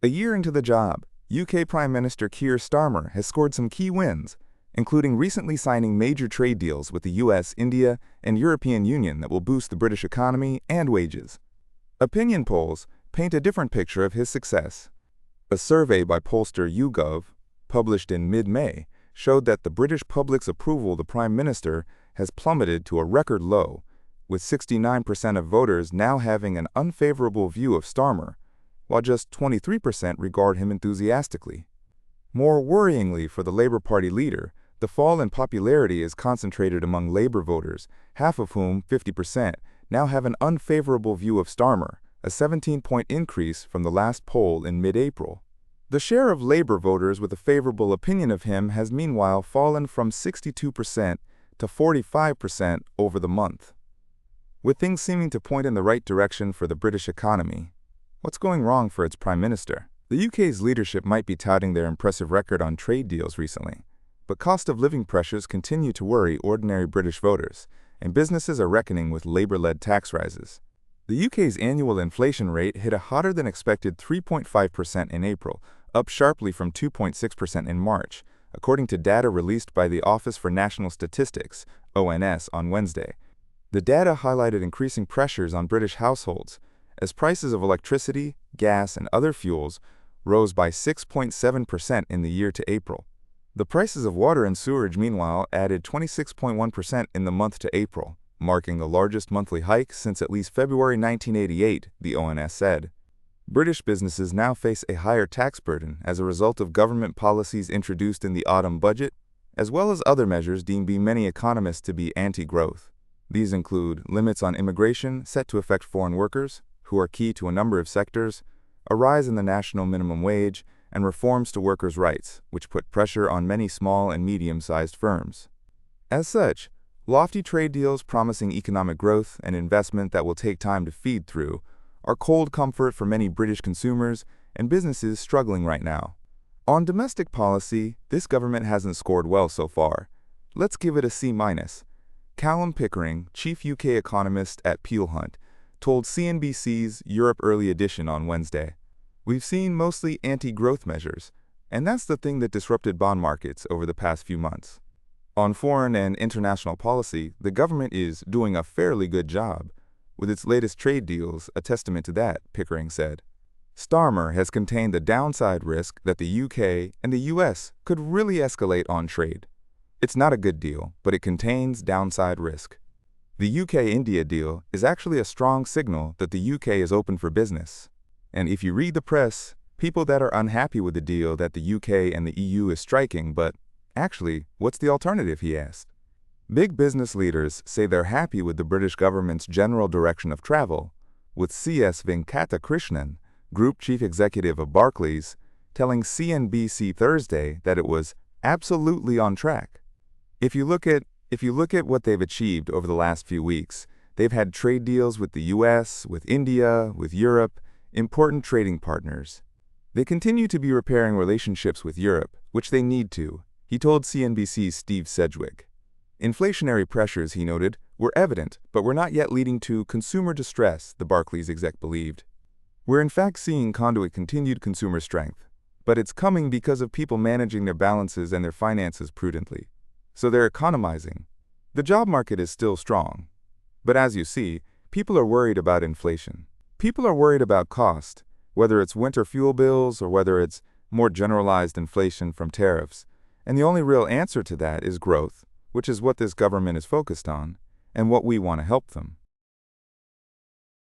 A year into the job, UK Prime Minister Keir Starmer has scored some key wins, including recently signing major trade deals with the US, India, and European Union that will boost the British economy and wages. Opinion polls paint a different picture of his success. A survey by pollster YouGov, published in mid-May, showed that the British public's approval of the Prime Minister has plummeted to a record low, with 69% of voters now having an unfavorable view of Starmer, while just 23% regard him enthusiastically. More worryingly for the Labour Party leader, the fall in popularity is concentrated among Labour voters, half of whom, 50%, now have an unfavorable view of Starmer, a 17-point increase from the last poll in mid-April. The share of Labour voters with a favorable opinion of him has meanwhile fallen from 62% to 45% over the month. With things seeming to point in the right direction for the British economy, what's going wrong for its Prime Minister? The UK's leadership might be touting their impressive record on trade deals recently, but cost of living pressures continue to worry ordinary British voters, and businesses are reckoning with Labour-led tax rises. The UK's annual inflation rate hit a hotter-than-expected 3.5% in April, up sharply from 2.6% in March, according to data released by the Office for National Statistics, ONS, on Wednesday. The data highlighted increasing pressures on British households, as prices of electricity, gas, and other fuels rose by 6.7% in the year to April. The prices of water and sewerage, meanwhile, added 26.1% in the month to April, marking the largest monthly hike since at least February 1988, the ONS said. British businesses now face a higher tax burden as a result of government policies introduced in the autumn budget, as well as other measures deemed by many economists to be anti-growth. These include limits on immigration set to affect foreign workers, who are key to a number of sectors, a rise in the national minimum wage, and reforms to workers' rights, which put pressure on many small and medium-sized firms. As such, lofty trade deals promising economic growth and investment that will take time to feed through are cold comfort for many British consumers and businesses struggling right now. On domestic policy, this government hasn't scored well so far. Let's give it a C-. Callum Pickering, chief UK economist at Peel Hunt, told CNBC's Europe Early Edition on Wednesday, "We've seen mostly anti-growth measures, and that's the thing that disrupted bond markets over the past few months. On foreign and international policy, the government is doing a fairly good job, with its latest trade deals a testament to that," Pickering said. Starmer has contained the downside risk that the UK and the US could really escalate on trade. It's not a good deal, but it contains downside risk. The UK-India deal is actually a strong signal that the UK is open for business. And if you read the press, people that are unhappy with the deal that the UK and the EU is striking, but actually, what's the alternative, he asked. Big business leaders say they're happy with the British government's general direction of travel, with C.S. Venkatakrishnan, Group Chief Executive of Barclays, telling CNBC Thursday that it was absolutely on track. If you look at what they've achieved over the last few weeks, they've had trade deals with the US, with India, with Europe, important trading partners. They continue to be repairing relationships with Europe, which they need to, he told CNBC's Steve Sedgwick. Inflationary pressures, he noted, were evident, but were not yet leading to consumer distress, the Barclays exec believed. We're in fact seeing continued consumer strength, but it's coming because of people managing their balances and their finances prudently. So they're economizing. The job market is still strong. But as you see, people are worried about inflation. People are worried about cost, whether it's winter fuel bills or whether it's more generalized inflation from tariffs. And the only real answer to that is growth, which is what this government is focused on, and what we want to help them.